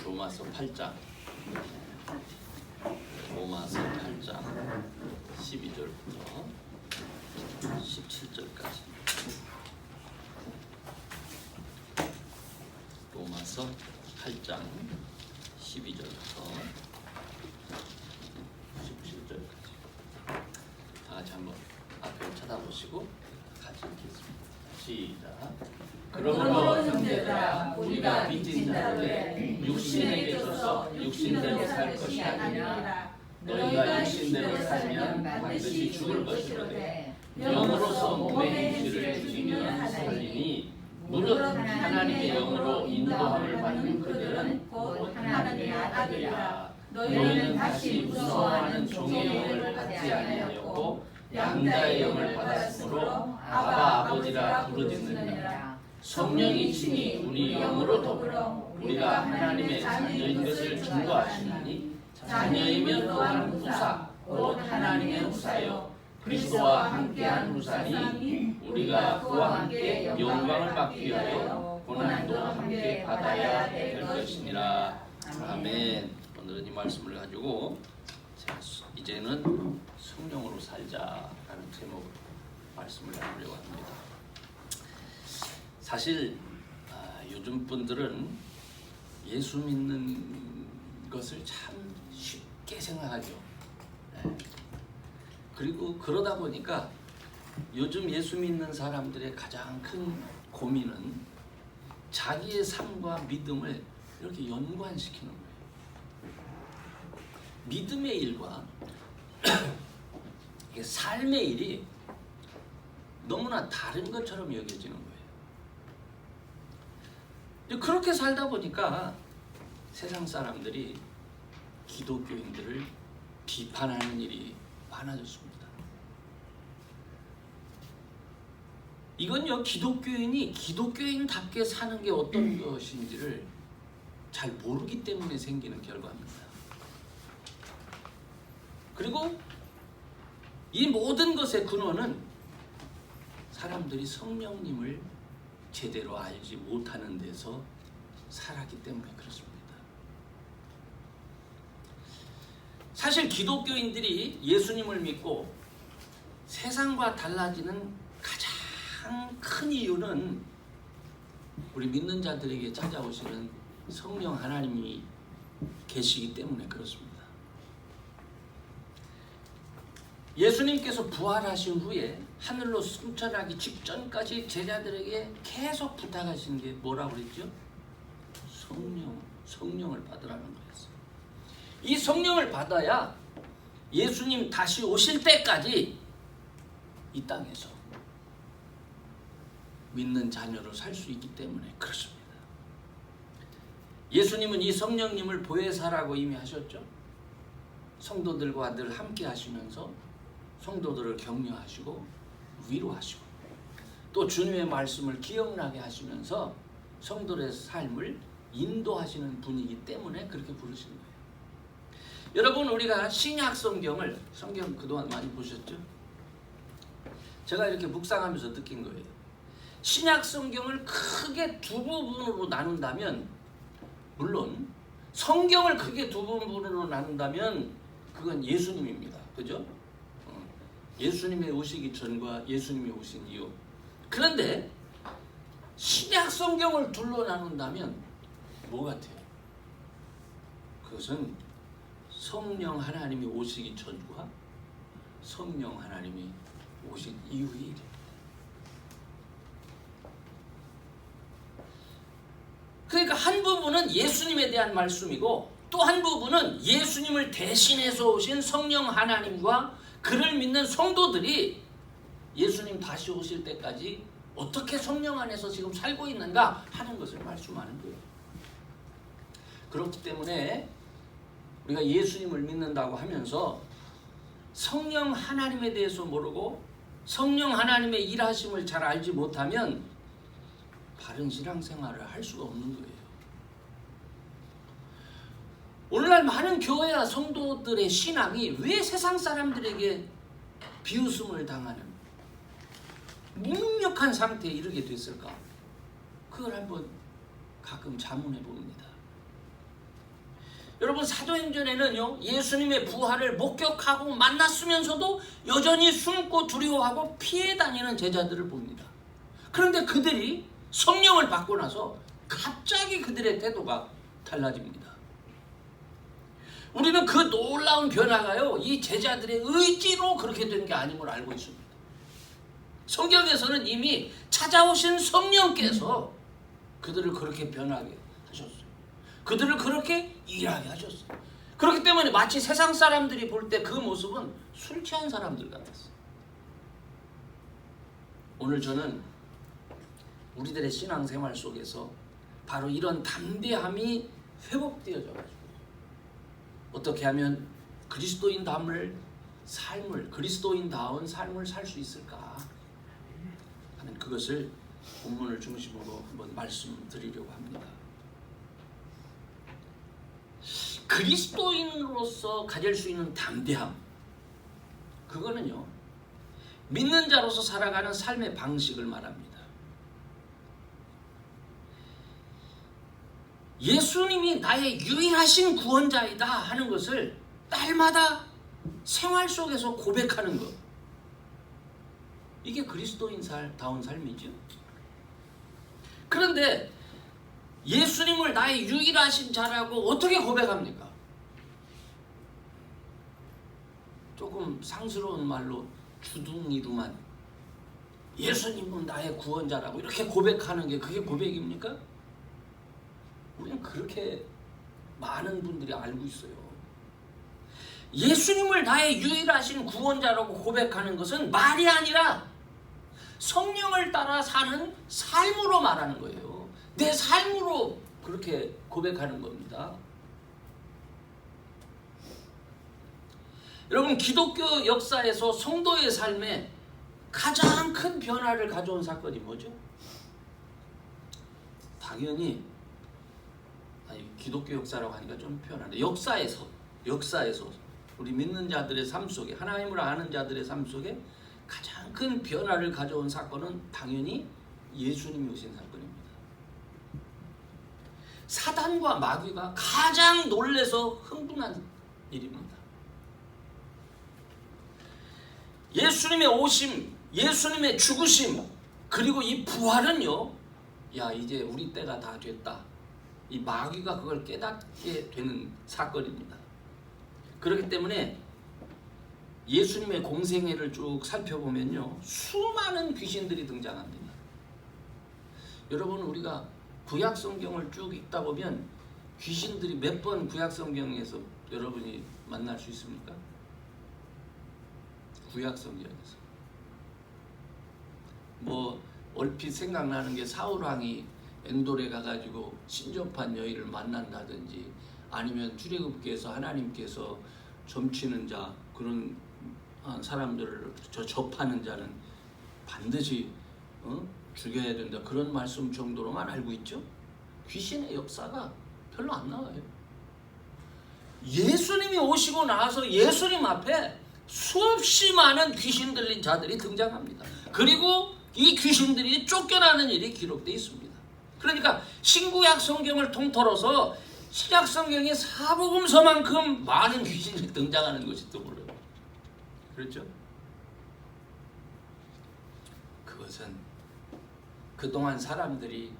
로마서 8장 12절부터 17절까지. 로마서 8장 12절부터 17절까지. 다 같이 한번 앞을 쳐다보시고 같이 읽겠습니다. 시작. 그러므로 형제들아, 우리가 빚진 자들의 육신에 있어서 육신대로 살 것이 아니라 너희가 육신대로 살면 반드시 죽을 것이로되 영으로서 몸의 행실을 죽이면 살리니 무릇 하나님의 영으로 인도함을 받는 그들은 곧 하나님의 아들이라. 너희는 다시 무서워하는 종의 영을 받지 아니하였고 양자의 영을 받았으므로 아바 아버지라 부르짖느니라. 성령이 친히 우리 영으로 더불어 우리가 하나님의 자녀인 것을 증거하시나니 자녀이면 또한 후사 곧 하나님의 후사요 그리스도와 함께한 후사니 우리가 그와 함께 영광을 받기 위하여 고난도 함께 받아야 될 것이니라. 아멘. 오늘은 이 말씀을 가지고 이제는 성령으로 살자라는 제목으로 말씀을 나누려고 합니다. 사실 요즘 분들은 예수 믿는 것을 참 쉽게 생각하죠. 그리고 그러다 보니까 요즘 예수 믿는 사람들의 가장 큰 고민은 자기의 삶과 믿음을 이렇게 연관시키는 거예요. 믿음의 일과 삶의 일이 너무나 다른 것처럼 여겨지는 거예요. 그렇게 살다 보니까 세상 사람들이 기독교인들을 비판하는 일이 많아졌습니다. 이건요, 기독교인이 기독교인답게 사는 게 어떤 것인지를 잘 모르기 때문에 생기는 결과입니다. 그리고 이 모든 것의 근원은 사람들이 성령님을 제대로 알지 못하는 데서 살았기 때문에 그렇습니다. 사실 기독교인들이 예수님을 믿고 세상과 달라지는 가장 큰 이유는 우리 믿는 자들에게 찾아오시는 성령 하나님이 계시기 때문에 그렇습니다. 예수님께서 부활하신 후에 하늘로 승천하기 직전까지 제자들에게 계속 부탁하신 게 뭐라고 그랬죠? 성령을 받으라는 거였어요. 이 성령을 받아야 예수님 다시 오실 때까지 이 땅에서 믿는 자녀로 살 수 있기 때문에 그렇습니다. 예수님은 이 성령님을 보혜사라고 이미 하셨죠. 성도들과 늘 함께 하시면서 성도들을 격려하시고 위로하시고 또 주님의 말씀을 기억나게 하시면서 성도들의 삶을 인도하시는 분이기 때문에 그렇게 부르시는 거예요. 여러분, 우리가 신약 성경 그동안 많이 보셨죠? 제가 이렇게 묵상하면서 느낀 거예요. 신약 성경을 크게 두 부분으로 나눈다면, 물론 성경을 크게 두 부분으로 나눈다면 그건 예수님입니다. 그죠? 예수님의 오시기 전과 예수님이 오신 이후. 그런데 신약 성경을 둘로 나눈다면 뭐 같아요? 그것은 성령 하나님이 오시기 전과 성령 하나님이 오신 이후의 일입니다. 그러니까 한 부분은 예수님에 대한 말씀이고 또 한 부분은 예수님을 대신해서 오신 성령 하나님과 그를 믿는 성도들이 예수님 다시 오실 때까지 어떻게 성령 안에서 지금 살고 있는가 하는 것을 말씀하는 거예요. 그렇기 때문에 우리가 예수님을 믿는다고 하면서 성령 하나님에 대해서 모르고 성령 하나님의 일하심을 잘 알지 못하면 바른 신앙생활을 할 수가 없는 거예요. 오늘날 많은 교회와 성도들의 신앙이 왜 세상 사람들에게 비웃음을 당하는 무능력한 상태에 이르게 됐을까? 그걸 한번 가끔 자문해 봅니다. 여러분 사도행전에는요 예수님의 부활을 목격하고 만났으면서도 여전히 숨고 두려워하고 피해 다니는 제자들을 봅니다. 그런데 그들이 성령을 받고 나서 갑자기 그들의 태도가 달라집니다. 우리는 그 놀라운 변화가요 이 제자들의 의지로 그렇게 된 게 아님을 알고 있습니다. 성경에서는 이미 찾아오신 성령께서 그들을 그렇게 변하게 하셨어요. 그들을 그렇게 일하게 하셨어요. 그렇기 때문에 마치 세상 사람들이 볼 때 그 모습은 술 취한 사람들 같았어요. 오늘 저는 우리들의 신앙생활 속에서 바로 이런 담대함이 회복되어져가지고 어떻게 하면 그리스도인다운 삶을 살 수 있을까 하는 그것을 본문을 중심으로 한번 말씀드리려고 합니다. 그리스도인으로서 가질 수 있는 담대함, 그거는요 믿는 자로서 살아가는 삶의 방식을 말합니다. 예수님이 나의 유일하신 구원자이다 하는 것을 날마다 생활 속에서 고백하는 것, 이게 그리스도인다운 삶이죠. 그런데 예수님을 나의 유일하신 자라고 어떻게 고백합니까? 조금 상스러운 말로 주둥이로만 예수님은 나의 구원자라고 이렇게 고백하는 게 그게 고백입니까? 우리는 그렇게 많은 분들이 알고 있어요. 예수님을 나의 유일하신 구원자라고 고백하는 것은 말이 아니라 성령을 따라 사는 삶으로 말하는 거예요. 내 삶으로 그렇게 고백하는 겁니다. 여러분 기독교 역사에서 성도의 삶에 가장 큰 변화를 가져온 사건이 뭐죠? 당연히 기독교 역사라고 하니까 좀 표현하는데 역사에서 우리 믿는 자들의 삶 속에 하나님을 아는 자들의 삶 속에 가장 큰 변화를 가져온 사건은 당연히 예수님이 오신 사건입니다. 사단과 마귀가 가장 놀라서 흥분한 일입니다. 예수님의 오심, 예수님의 죽으심, 그리고 이 부활은요, 야 이제 우리 때가 다 됐다. 이 마귀가 그걸 깨닫게 되는 사건입니다. 그렇기 때문에 예수님의 공생애를 쭉 살펴보면요 수많은 귀신들이 등장합니다. 여러분 우리가 구약 성경을 쭉 읽다 보면 귀신들이 몇 번 구약 성경에서 여러분이 만날 수 있습니까? 구약 성경에서 뭐 얼핏 생각나는 게 사울 왕이 엔돌에 가가지고 신접한 여인을 만난다든지 아니면 출애굽기에서 하나님께서 점치는 자 그런 사람들을 접하는 자는 반드시 죽여야 된다 그런 말씀 정도로만 알고 있죠. 귀신의 역사가 별로 안 나와요. 예수님이 오시고 나서 예수님 앞에 수없이 많은 귀신 들린 자들이 등장합니다. 그리고 이 귀신들이 쫓겨나는 일이 기록되어 있습니다. 그러니까 신구약 성경을 통틀어서 신약 성경의 사복음서만큼 많은 귀신이 등장하는 것이 또 몰라요. 그렇죠? 그것은 그동안 사람들이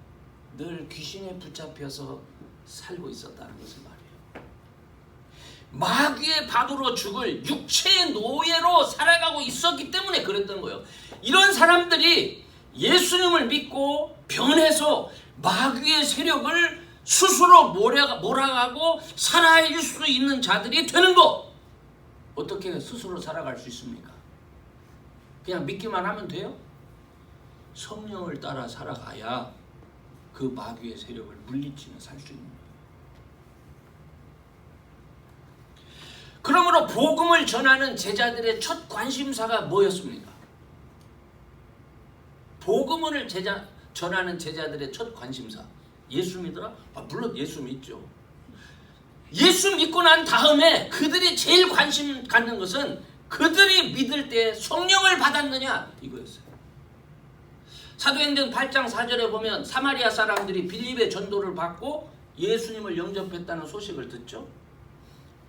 늘 귀신에 붙잡혀서 살고 있었다는 것을 말해요. 마귀의 밥으로 죽을 육체의 노예로 살아가고 있었기 때문에 그랬던 거예요. 이런 사람들이 예수님을 믿고 변해서 마귀의 세력을 스스로 몰아가고 살아갈 수 있는 자들이 되는 거, 어떻게 스스로 살아갈 수 있습니까? 그냥 믿기만 하면 돼요? 성령을 따라 살아가야 그 마귀의 세력을 물리치며 살 수 있는 거예요. 그러므로 복음을 전하는 제자들의 첫 관심사가 뭐였습니까? 복음을 전하는 제자들의 첫 관심사, 예수 믿어라? 물론 예수 믿죠. 예수 믿고 난 다음에 그들이 제일 관심 갖는 것은 그들이 믿을 때 성령을 받았느냐 이거였어요. 사도행전 8장 4절에 보면 사마리아 사람들이 빌립의 전도를 받고 예수님을 영접했다는 소식을 듣죠.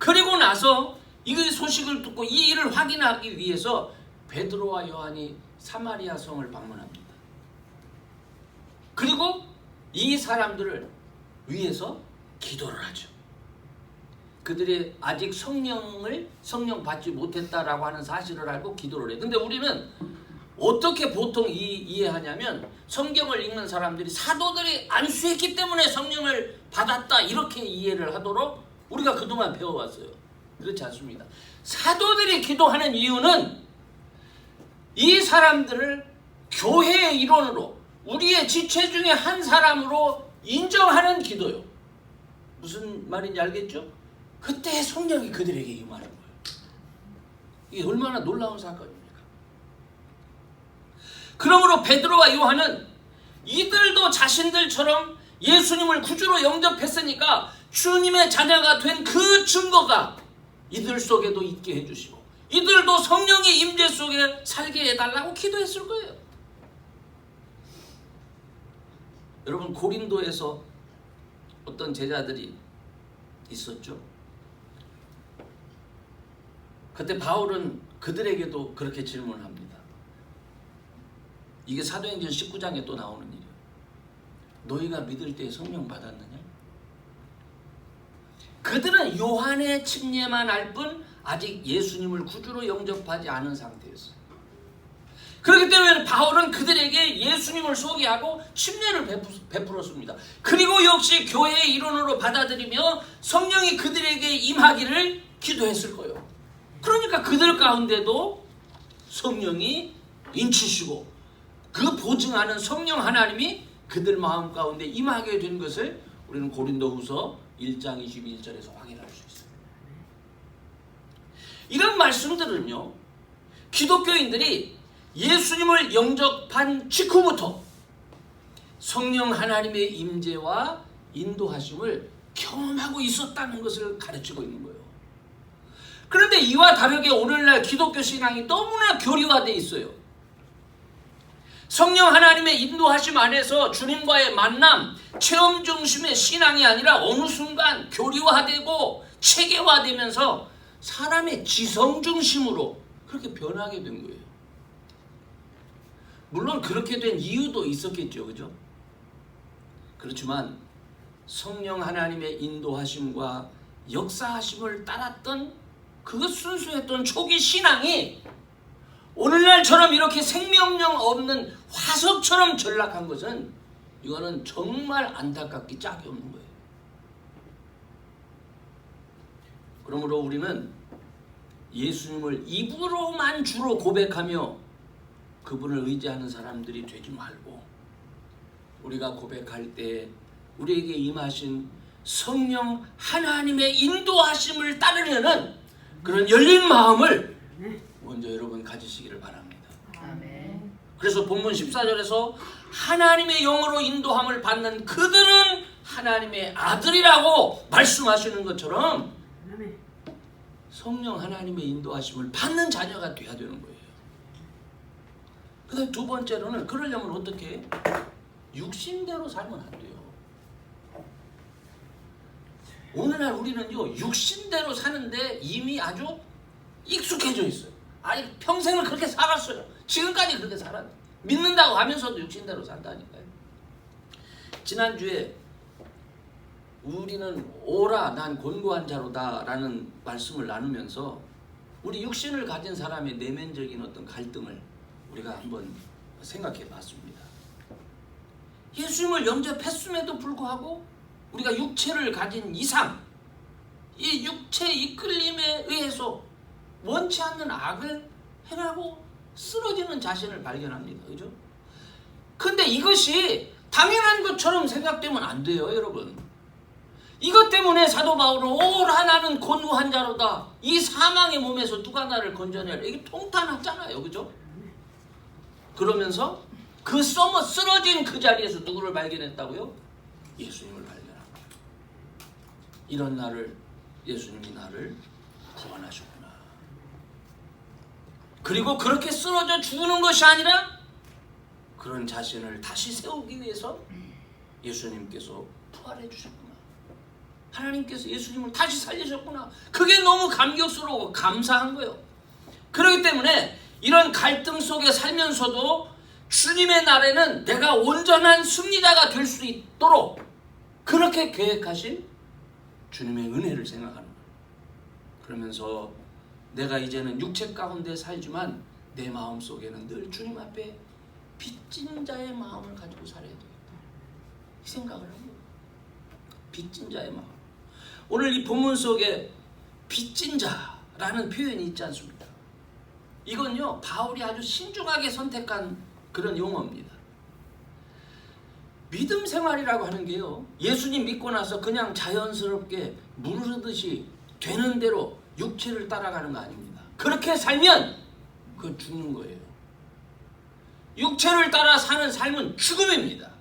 그리고 나서 이 소식을 듣고 이 일을 확인하기 위해서 베드로와 요한이 사마리아 성을 방문합니다. 그리고 이 사람들을 위해서 기도를 하죠. 그들이 아직 성령 받지 못했다라고 하는 사실을 알고 기도를 해요. 근데 우리는 어떻게 보통 이해하냐면 성경을 읽는 사람들이 사도들이 안수했기 때문에 성령을 받았다 이렇게 이해를 하도록 우리가 그동안 배워왔어요. 그렇지 않습니다. 사도들이 기도하는 이유는 이 사람들을 교회의 일원으로 우리의 지체 중에 한 사람으로 인정하는 기도요. 무슨 말인지 알겠죠? 그때 성령이 그들에게 임하는 거예요. 이게 얼마나 놀라운 사건입니까? 그러므로 베드로와 요한은 이들도 자신들처럼 예수님을 구주로 영접했으니까 주님의 자녀가 된 그 증거가 이들 속에도 있게 해주시고 이들도 성령의 임재 속에 살게 해달라고 기도했을 거예요. 여러분, 고린도에서 어떤 제자들이 있었죠. 그때 바울은 그들에게도 그렇게 질문합니다. 이게 사도행전 19장에 또 나오는 일이에요. 너희가 믿을 때 성령 받았느냐? 그들은 요한의 침례만 알 뿐 아직 예수님을 구주로 영접하지 않은 상태였어요. 그렇기 때문에 바울은 그들에게 예수님을 소개하고 침례를 베풀었습니다. 그리고 역시 교회의 일원으로 받아들이며 성령이 그들에게 임하기를 기도했을 거예요. 그러니까 그들 가운데도 성령이 인치시고 그 보증하는 성령 하나님이 그들 마음 가운데 임하게 된 것을 우리는 고린도후서 1장 21절에서 확인할 수 있어요. 이런 말씀들은요, 기독교인들이 예수님을 영접한 직후부터 성령 하나님의 임재와 인도하심을 경험하고 있었다는 것을 가르치고 있는 거예요. 그런데 이와 다르게 오늘날 기독교 신앙이 너무나 교리화되어 있어요. 성령 하나님의 인도하심 안에서 주님과의 만남, 체험 중심의 신앙이 아니라 어느 순간 교리화되고 체계화되면서 사람의 지성 중심으로 그렇게 변하게 된 거예요. 물론 그렇게 된 이유도 있었겠죠, 그죠? 그렇지만 성령 하나님의 인도하심과 역사하심을 따랐던 그 순수했던 초기 신앙이 오늘날처럼 이렇게 생명력 없는 화석처럼 전락한 것은 이거는 정말 안타깝기 짝이 없는 거예요. 그러므로 우리는 예수님을 입으로만 주로 고백하며 그분을 의지하는 사람들이 되지 말고 우리가 고백할 때 우리에게 임하신 성령 하나님의 인도하심을 따르려는 그런 열린 마음을 먼저 여러분 가지시기를 바랍니다. 아멘. 그래서 본문 14절에서 하나님의 영으로 인도함을 받는 그들은 하나님의 아들이라고 말씀하시는 것처럼 성령 하나님의 인도하심을 받는 자녀가 되어야 되는 거예요. 그 다음에 두 번째로는 그러려면 어떻게 해? 육신대로 살면 안 돼요. 오늘날 우리는요, 육신대로 사는데 이미 아주 익숙해져 있어요. 아니, 평생을 그렇게 살았어요. 지금까지 그렇게 살았어요. 믿는다고 하면서도 육신대로 산다니까요. 지난주에 우리는 오라 난 곤고한 자로다 라는 말씀을 나누면서 우리 육신을 가진 사람의 내면적인 어떤 갈등을 우리가 한번 생각해 봤습니다. 예수님을 영접했음에도 불구하고 우리가 육체를 가진 이상 이 육체 이끌림에 의해서 원치 않는 악을 행하고 쓰러지는 자신을 발견합니다. 그죠? 근데 이것이 당연한 것처럼 생각되면 안 돼요, 여러분. 이것 때문에 사도 바울은 오라 나는 곤고한 자로다. 이 사망의 몸에서 누가 나를 건져내라. 이게 통탄하잖아요. 그죠? 그러면서 그 쓰러진 그 자리에서 누구를 발견했다고요? 예수님을 발견합니다. 이런 나를 예수님이 나를 구원하셨구나. 그리고 그렇게 쓰러져 죽는 것이 아니라 그런 자신을 다시 세우기 위해서 예수님께서 부활해 주셨구나. 하나님께서 예수님을 다시 살리셨구나. 그게 너무 감격스러워 감사한 거예요. 그렇기 때문에 이런 갈등 속에 살면서도 주님의 날에는 내가 온전한 승리자가 될 수 있도록 그렇게 계획하신 주님의 은혜를 생각하는 거예요. 그러면서 내가 이제는 육체 가운데 살지만 내 마음속에는 늘 주님 앞에 빚진 자의 마음을 가지고 살아야 되겠다. 이 생각을 한 거예요. 빚진 자의 마음. 오늘 이 본문 속에 빚진 자라는 표현이 있지 않습니까? 이건요, 바울이 아주 신중하게 선택한 그런 용어입니다. 믿음 생활이라고 하는 게요, 예수님 믿고 나서 그냥 자연스럽게 물 흐르듯이 되는 대로 육체를 따라가는 거 아닙니다. 그렇게 살면 그건 죽는 거예요. 육체를 따라 사는 삶은 죽음입니다.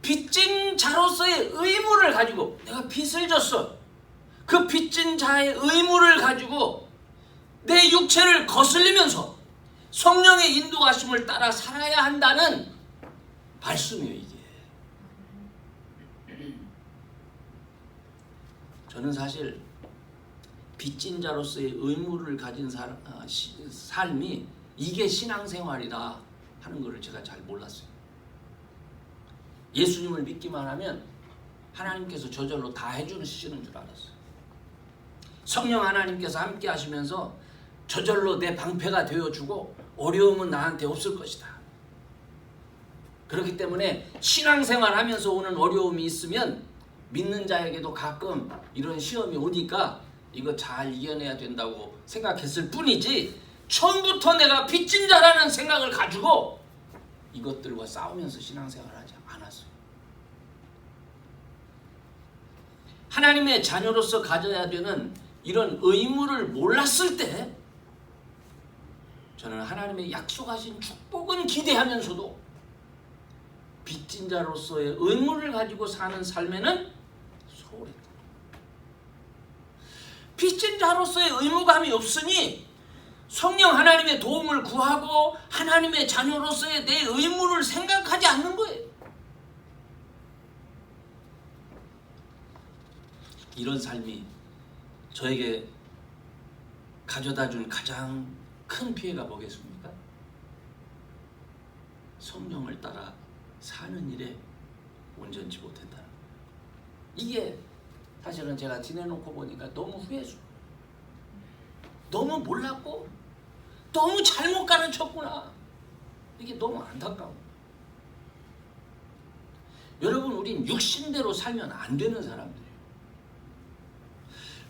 빚진 자로서의 의무를 가지고 내가 빚을 졌어. 그 빚진 자의 의무를 가지고 내 육체를 거슬리면서 성령의 인도하심을 따라 살아야 한다는 말씀이에요, 이게. 저는 사실 빚진 자로서의 의무를 가진 삶이 이게 신앙생활이다 하는 것을 제가 잘 몰랐어요. 예수님을 믿기만 하면 하나님께서 저절로 다 해주시는 줄 알았어요. 성령 하나님께서 함께 하시면서 저절로 내 방패가 되어주고 어려움은 나한테 없을 것이다. 그렇기 때문에 신앙생활 하면서 오는 어려움이 있으면 믿는 자에게도 가끔 이런 시험이 오니까 이거 잘 이겨내야 된다고 생각했을 뿐이지, 처음부터 내가 빚진 자라는 생각을 가지고 이것들과 싸우면서 신앙생활을 하지 않았어요. 하나님의 자녀로서 가져야 되는 이런 의무를 몰랐을 때 저는 하나님의 약속하신 축복은 기대하면서도 빚진 자로서의 의무를 가지고 사는 삶에는 소홀했다. 빚진 자로서의 의무감이 없으니 성령 하나님의 도움을 구하고 하나님의 자녀로서의 내 의무를 생각하지 않는 거예요. 이런 삶이 저에게 가져다 준 가장 큰 피해가 뭐겠습니까? 성령을 따라 사는 일에 온전치 못했다. 이게 사실은 제가 지내놓고 보니까 너무 후회스러워. 너무 몰랐고 너무 잘못 가르쳤구나. 이게 너무 안타까워. 여러분, 우린 육신대로 살면 안 되는 사람들이에요.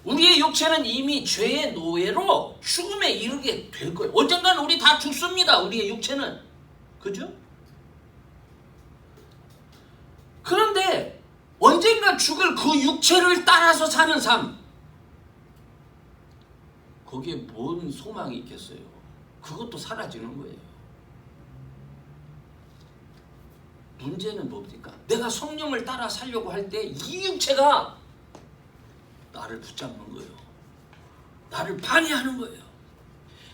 우리의 육체는 이미 죄의 노예로 죽음에 이르게 될 거예요. 언젠가는 우리 다 죽습니다. 우리의 육체는. 그죠? 그런데 언젠가 죽을 그 육체를 따라서 사는 삶, 거기에 뭔 소망이 있겠어요? 그것도 사라지는 거예요. 문제는 뭡니까? 내가 성령을 따라 살려고 할 때 이 육체가 나를 붙잡는 거예요. 나를 반해하는 거예요.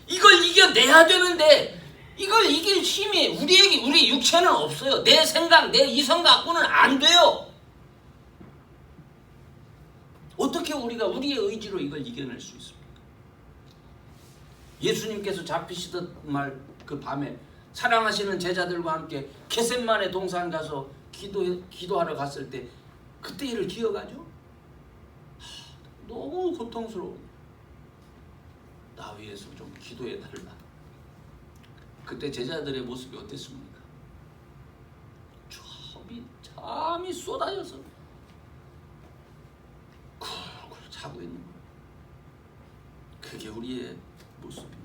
이걸 이겨내야 되는데 이걸 이길 힘이 우리 육체는 없어요. 내 생각, 내 이성 갖고는 안 돼요. 어떻게 우리가 우리의 의지로 이걸 이겨낼 수 있습니까? 예수님께서 잡히시던 말 그 밤에 사랑하시는 제자들과 함께 겟셋마네 동산 가서 기도하러 갔을 때 그때 일을 기억하죠? 너무 고통스러워. 나 위해서 좀 기도해 달라. 그때 제자들의 모습이 어땠습니까? 잠이 쏟아져서 쿨쿨 자고 있는 거예요. 그게 우리의 모습입니다.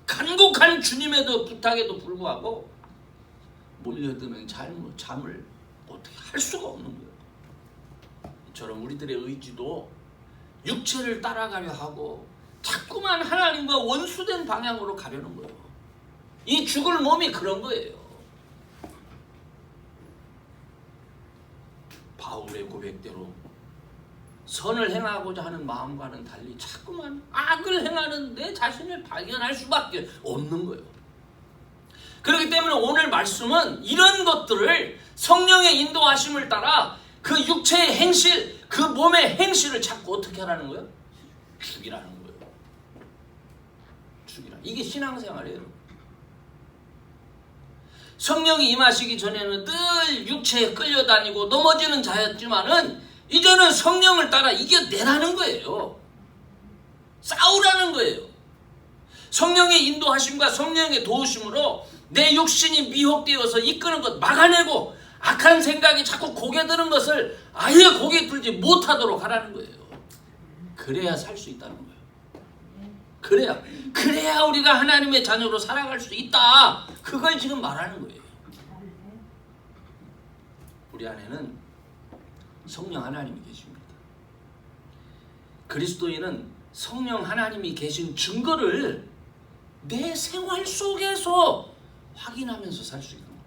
간곡한 주님의 부탁에도 불구하고 몰려드는 잠을 어떻게 할 수가 없는 거예요. 이처럼 우리들의 의지도 육체를 따라가려 하고 자꾸만 하나님과 원수된 방향으로 가려는 거예요. 이 죽을 몸이 그런 거예요. 바울의 고백대로 선을 행하고자 하는 마음과는 달리 자꾸만 악을 행하는 내 자신을 발견할 수밖에 없는 거예요. 그렇기 때문에 오늘 말씀은 이런 것들을 성령의 인도하심을 따라 그 육체의 행실, 그 몸의 행실을 자꾸 어떻게 하라는 거예요? 죽이라는 거예요. 죽이라. 이게 신앙생활이에요. 성령이 임하시기 전에는 늘 육체에 끌려다니고 넘어지는 자였지만은 이제는 성령을 따라 이겨내라는 거예요. 싸우라는 거예요. 성령의 인도하심과 성령의 도우심으로 내 육신이 미혹되어서 이끄는 것 막아내고 악한 생각이 자꾸 고개 드는 것을 아예 고개 들지 못하도록 하라는 거예요. 그래야 살 수 있다는 거예요. 그래야 우리가 하나님의 자녀로 살아갈 수 있다. 그걸 지금 말하는 거예요. 우리 안에는 성령 하나님이 계십니다. 그리스도인은 성령 하나님이 계신 증거를 내 생활 속에서 확인하면서 살 수 있는 거예요.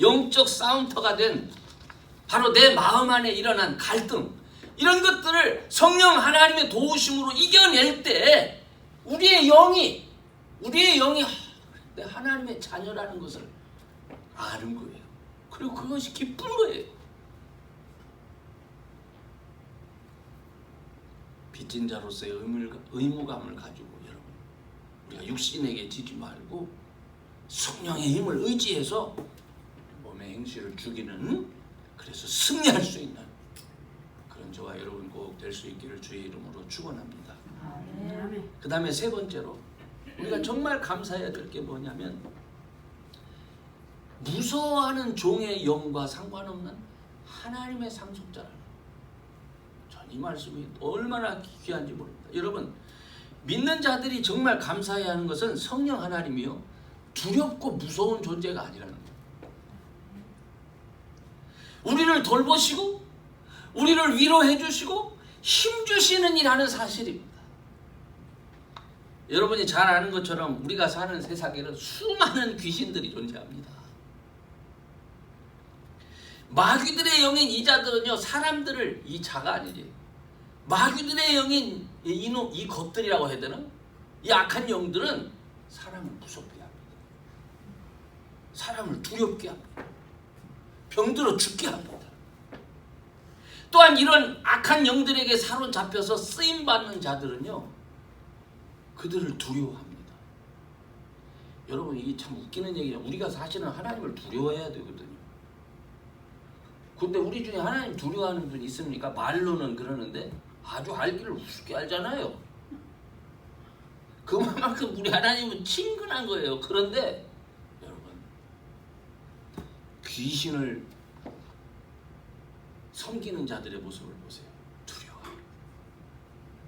영적 사운터가 된 바로 내 마음 안에 일어난 갈등, 이런 것들을 성령 하나님의 도우심으로 이겨낼 때 우리의 영이 내 하나님의 자녀라는 것을 아는 거예요. 그리고 그것이 기쁜 거예요. 빚진 자로서의 의무감을 가지고 여러분, 우리가 육신에게 지지 말고 성령의 힘을 의지해서 몸의 행실을 죽이는, 그래서 승리할 수 있는 그런 저와 여러분 꼭 될 수 있기를 주의 이름으로 축원합니다. 그 다음에 세 번째로 우리가 정말 감사해야 될 게 뭐냐면, 무서워하는 종의 영과 상관없는 하나님의 상속자라는 거예요. 전 이 말씀이 얼마나 귀한지 모릅니다. 여러분, 믿는 자들이 정말 감사해야 하는 것은 성령 하나님이요, 두렵고 무서운 존재가 아니라는 거예요. 우리를 돌보시고 우리를 위로해 주시고 힘주시는 일하는 사실입니다. 여러분이 잘 아는 것처럼 우리가 사는 세상에는 수많은 귀신들이 존재합니다. 마귀들의 영인 이 자들은요, 사람들을, 이 자가 아니지, 마귀들의 영인 이 것들이라고 해야 되나? 이 악한 영들은 사람을 무섭게 합니다. 사람을 두렵게 합니다. 병들어 죽게 합니다. 또한 이런 악한 영들에게 사로잡혀서 쓰임받는 자들은요, 그들을 두려워합니다. 여러분, 이게 참 웃기는 얘기예요. 우리가 사실은 하나님을 두려워해야 되거든요. 근데 우리 중에 하나님 두려워하는 분이 있습니까? 말로는 그러는데 아주 알기를 우습게 알잖아요. 그만큼 우리 하나님은 친근한 거예요. 그런데 여러분, 귀신을 섬기는 자들의 모습을 보세요. 두려워합니다.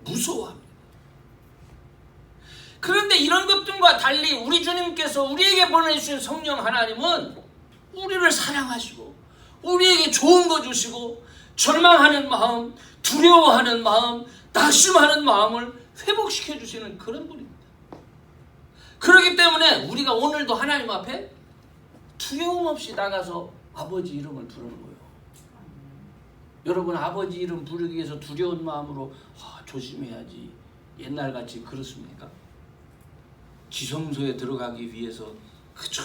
무서워합니다. 그런데 이런 것들과 달리 우리 주님께서 우리에게 보내주신 성령 하나님은 우리를 사랑하시고 우리에게 좋은 거 주시고 절망하는 마음, 두려워하는 마음, 낙심하는 마음을 회복시켜 주시는 그런 분입니다. 그렇기 때문에 우리가 오늘도 하나님 앞에 두려움 없이 나가서 아버지 이름을 부르는 거예요. 여러분, 아버지 이름 부르기 위해서 두려운 마음으로 조심해야지, 옛날같이 그렇습니까? 지성소에 들어가기 위해서 그저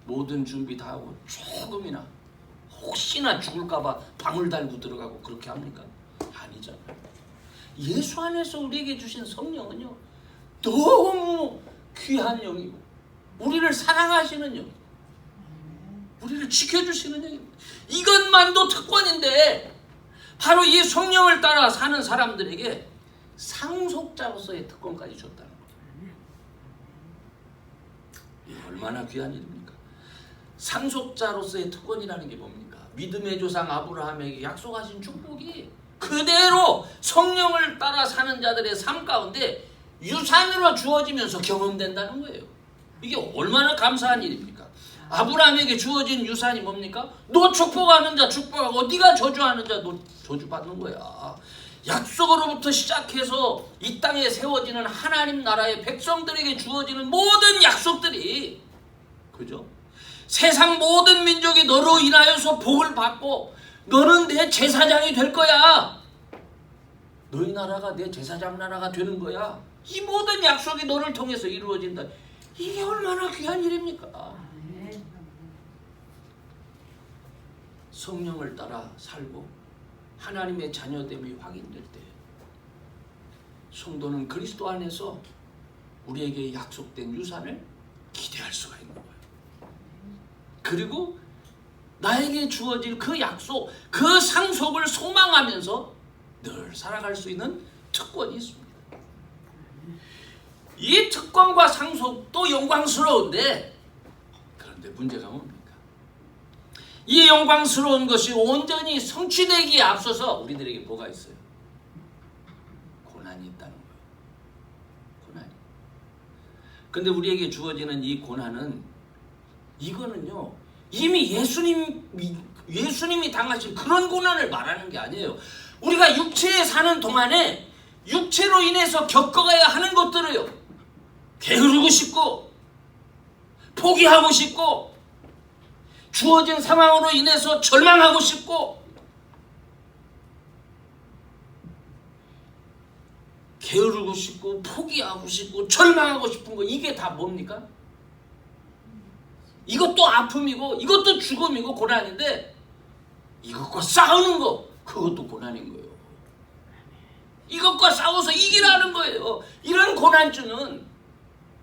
모든 준비 다 하고 조금이나 혹시나 죽을까봐 방울 달고 들어가고 그렇게 합니까? 아니잖아요. 예수 안에서 우리에게 주신 성령은요, 너무 귀한 영이고 우리를 사랑하시는 영, 우리를 지켜주시는 영입니다. 이것만도 특권인데 바로 이 성령을 따라 사는 사람들에게 상속자로서의 특권까지 줬다는 거예요. 이게 얼마나 귀한 일입니까? 상속자로서의 특권이라는 게 뭡니까? 믿음의 조상 아브라함에게 약속하신 축복이 그대로 성령을 따라 사는 자들의 삶 가운데 유산으로 주어지면서 경험된다는 거예요. 이게 얼마나 감사한 일입니까? 아브라함에게 주어진 유산이 뭡니까? 너 축복하는 자 축복하고 네가 저주하는 자 너 저주받는 거야. 약속으로부터 시작해서 이 땅에 세워지는 하나님 나라의 백성들에게 주어지는 모든 약속들이, 그죠? 세상 모든 민족이 너로 인하여서 복을 받고 너는 내 제사장이 될 거야. 너희 나라가 내 제사장 나라가 되는 거야. 이 모든 약속이 너를 통해서 이루어진다. 이게 얼마나 귀한 일입니까? 성령을 따라 살고 하나님의 자녀됨이 확인될 때 성도는 그리스도 안에서 우리에게 약속된 유산을 기대할 수가 있는 거예요. 그리고 나에게 주어질 그 약속, 그 상속을 소망하면서 늘 살아갈 수 있는 특권이 있습니다. 이 특권과 상속도 영광스러운데, 그런데 문제가 뭡니까? 이 영광스러운 것이 온전히 성취되기에 앞서서 우리들에게 뭐가 있어요? 고난이 있다는 거예요. 고난이. 근데 우리에게 주어지는 이 고난은, 이거는요 이미 예수님이 당하신 그런 고난을 말하는 게 아니에요. 우리가 육체에 사는 동안에 육체로 인해서 겪어가야 하는 것들을요, 게으르고 싶고 포기하고 싶고 주어진 상황으로 인해서 절망하고 싶고 게으르고 싶고 포기하고 싶고 절망하고 싶은 거, 이게 다 뭡니까? 이것도 아픔이고 이것도 죽음이고 고난인데, 이것과 싸우는 거, 그것도 고난인 거예요. 이것과 싸워서 이기라는 거예요. 이런 고난주는,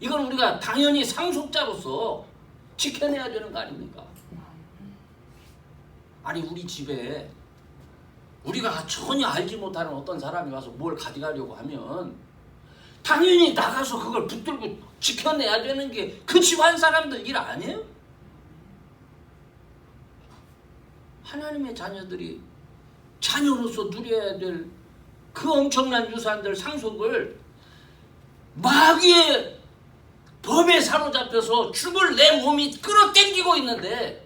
이건 우리가 당연히 상속자로서 지켜내야 되는 거 아닙니까? 아니, 우리 집에 우리가 전혀 알지 못하는 어떤 사람이 와서 뭘 가져가려고 하면 당연히 나가서 그걸 붙들고 지켜내야 되는 게 그 집안 사람들 일 아니에요? 하나님의 자녀들이 자녀로서 누려야 될 그 엄청난 유산들, 상속을 마귀의 법에 사로잡혀서 죽을 내 몸이 끌어당기고 있는데,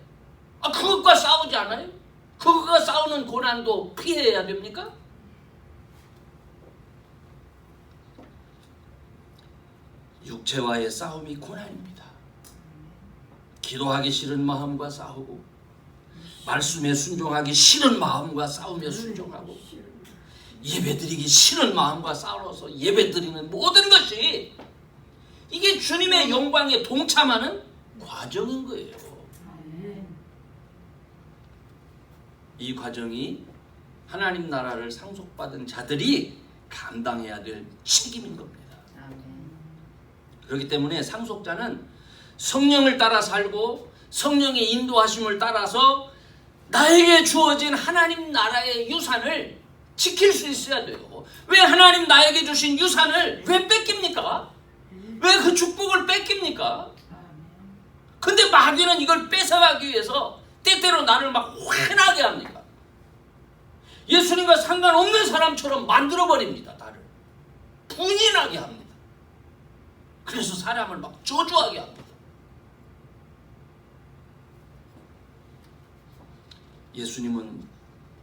그것과 싸우지 않아요? 그것과 싸우는 고난도 피해야 됩니까? 육체와의 싸움이 고난입니다. 기도하기 싫은 마음과 싸우고, 말씀에 순종하기 싫은 마음과 싸우며 순종하고, 예배드리기 싫은 마음과 싸워서 예배드리는 모든 것이, 이게 주님의 영광에 동참하는 과정인 거예요. 이 과정이 하나님 나라를 상속받은 자들이 감당해야 될 책임인 겁니다. 그렇기 때문에 상속자는 성령을 따라 살고 성령의 인도하심을 따라서 나에게 주어진 하나님 나라의 유산을 지킬 수 있어야 돼요. 왜 하나님 나에게 주신 유산을 왜 뺏깁니까? 왜 그 축복을 뺏깁니까? 근데 마귀는 이걸 뺏어가기 위해서 때때로 나를 막 화나게 합니다. 예수님과 상관없는 사람처럼 만들어버립니다. 나를 분이 나게 합니다. 그래서 사람을 막 저주하게 합니다. 예수님은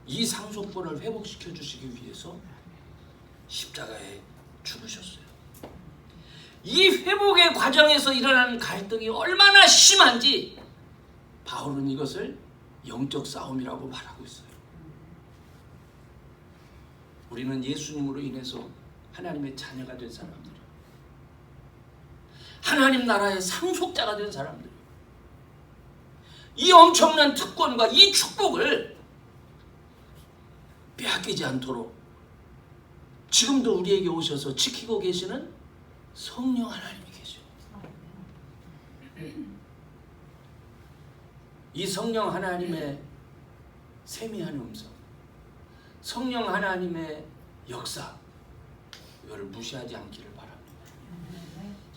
이 상속권을 회복시켜 주시기 위해서 십자가에 죽으셨어요. 이 회복의 과정에서 일어나는 갈등이 얼마나 심한지 바울은 이것을 영적 싸움이라고 말하고 있어요. 우리는 예수님으로 인해서 하나님의 자녀가 된 사람들이에요. 하나님 나라의 상속자가 된 사람들이에요. 이 엄청난 특권과 이 축복을 빼앗기지 않도록 지금도 우리에게 오셔서 지키고 계시는 성령 하나님이 계셔요. 이 성령 하나님의 세미한 음성, 성령 하나님의 역사, 이거를 무시하지 않기를 바랍니다.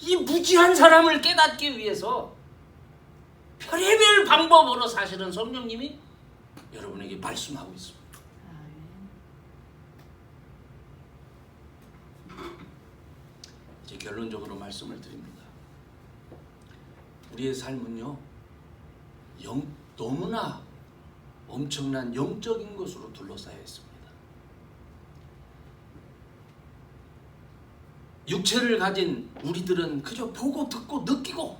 이 무지한 사람을 깨닫기 위해서 별의별 방법으로 사실은 성령님이 여러분에게 말씀하고 있습니다. 이제 결론적으로 말씀을 드립니다. 우리의 삶은요, 너무나 엄청난 영적인 것으로 둘러싸여 있습니다. 육체를 가진 우리들은 그저 보고 듣고 느끼고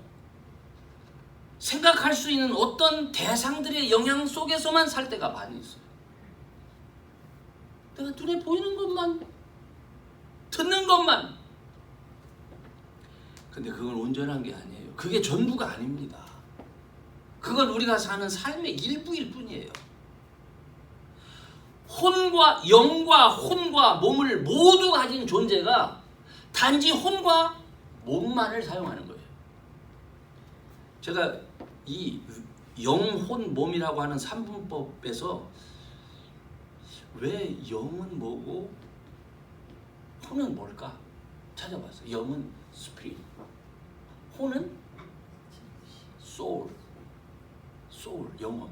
생각할 수 있는 어떤 대상들의 영향 속에서만 살 때가 많이 있어요. 내가 눈에 보이는 것만, 듣는 것만. 근데 그건 온전한 게 아니에요. 그게 전부가 아닙니다. 그건 우리가 사는 삶의 일부일 뿐이에요. 혼과 영과 혼과 몸을 모두 가진 존재가 단지 혼과 몸만을 사용하는 거예요. 제가 이 영혼 몸이라고 하는 삼분법에서 왜 영은 뭐고 혼은 뭘까 찾아봤어요. 영은 스피릿, 혼은 소울, 영혼.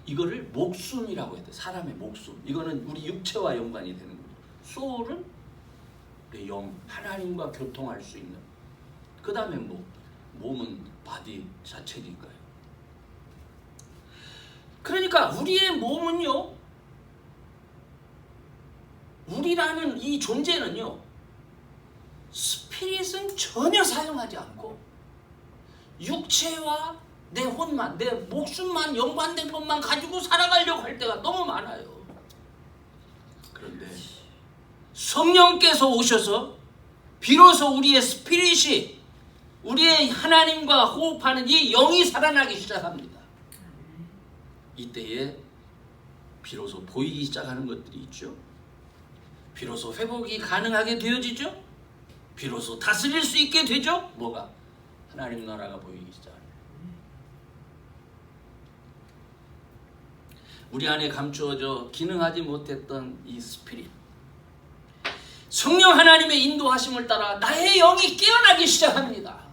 이거를 목숨이라고 해야 돼. 사람의 목숨. 이거는 우리 육체와 연관이 되는 거죠. 소울은 우리 영, 하나님과 교통할 수 있는. 그 다음에 몸은 바디 자체니까요. 그러니까 우리의 몸은요, 우리라는 이 존재는요, 스피릿은 전혀 사용하지 않고 육체와 내 혼만, 내 목숨만 연관된 것만 가지고 살아가려고 할 때가 너무 많아요. 그런데 성령께서 오셔서 비로소 우리의 스피릿이, 우리의 하나님과 호흡하는 이 영이 살아나기 시작합니다. 이때에 비로소 보이기 시작하는 것들이 있죠. 비로소 회복이 가능하게 되어지죠. 비로소 다스릴 수 있게 되죠. 뭐가? 하나님 나라가 보이기 시작합니다. 우리 안에 감추어져 기능하지 못했던 이 스피릿, 성령 하나님의 인도하심을 따라 나의 영이 깨어나기 시작합니다.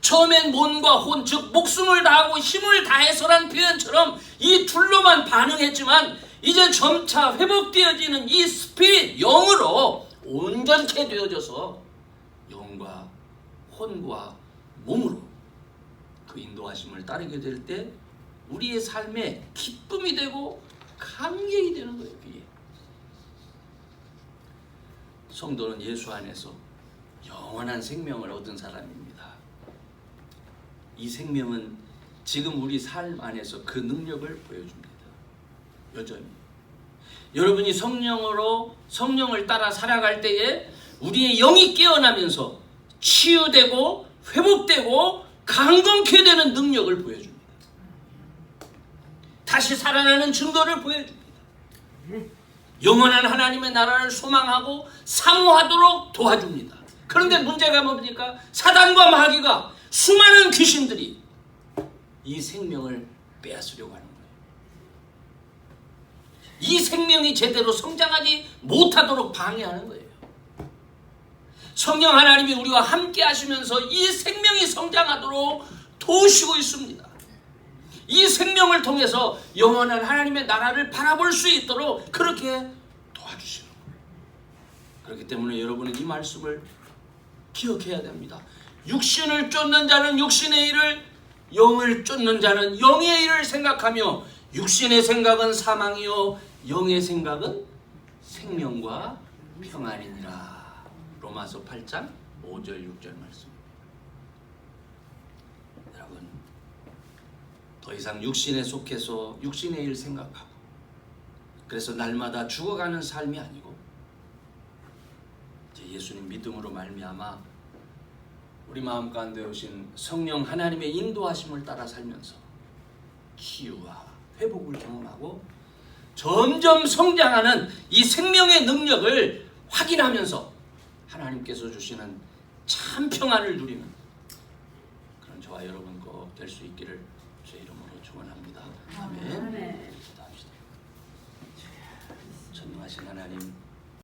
처음엔 몸과 혼, 즉 목숨을 다하고 힘을 다해서란 표현처럼 이 둘로만 반응했지만 이제 점차 회복되어지는 이 스피릿, 영으로 온전케 되어져서 영과 혼과 몸으로 그 인도하심을 따르게 될 때 우리의 삶에 기쁨이 되고 감격이 되는 거예요. 그게. 성도는 예수 안에서 영원한 생명을 얻은 사람입니다. 이 생명은 지금 우리 삶 안에서 그 능력을 보여줍니다. 여전히. 여러분이 성령을 따라 살아갈 때에 우리의 영이 깨어나면서 치유되고 회복되고 강건케 되는 능력을 보여줍니다. 다시 살아나는 증거를 보여줍니다. 영원한 하나님의 나라를 소망하고 사모하도록 도와줍니다. 그런데 문제가 뭡니까? 사단과 마귀가, 수많은 귀신들이 이 생명을 빼앗으려고 하는 거예요. 이 생명이 제대로 성장하지 못하도록 방해하는 거예요. 성령 하나님이 우리와 함께 하시면서 이 생명이 성장하도록 도우시고 있습니다. 이 생명을 통해서 영원한 하나님의 나라를 바라볼 수 있도록 그렇게 도와주시는 거예요. 그렇기 때문에 여러분은 이 말씀을 기억해야 됩니다. 육신을 쫓는 자는 육신의 일을, 영을 쫓는 자는 영의 일을 생각하며 육신의 생각은 사망이요 영의 생각은 생명과 평안이니라. 로마서 8장 5절 6절 말씀. 여러분, 더 이상 육신에 속해서 육신의 일 생각하고 그래서 날마다 죽어가는 삶이 아니고 이제 예수님 믿음으로 말미암아 우리 마음 가운데 오신 성령 하나님의 인도하심을 따라 살면서 치유와 회복을 경험하고 점점 성장하는 이 생명의 능력을 확인하면서 하나님께서 주시는 참 평안을 누리는 그런 저와 여러분 꼭 될 수 있기를 주의 이름으로 축원합니다. 아멘. 기도합시다. 전능하신 하나님,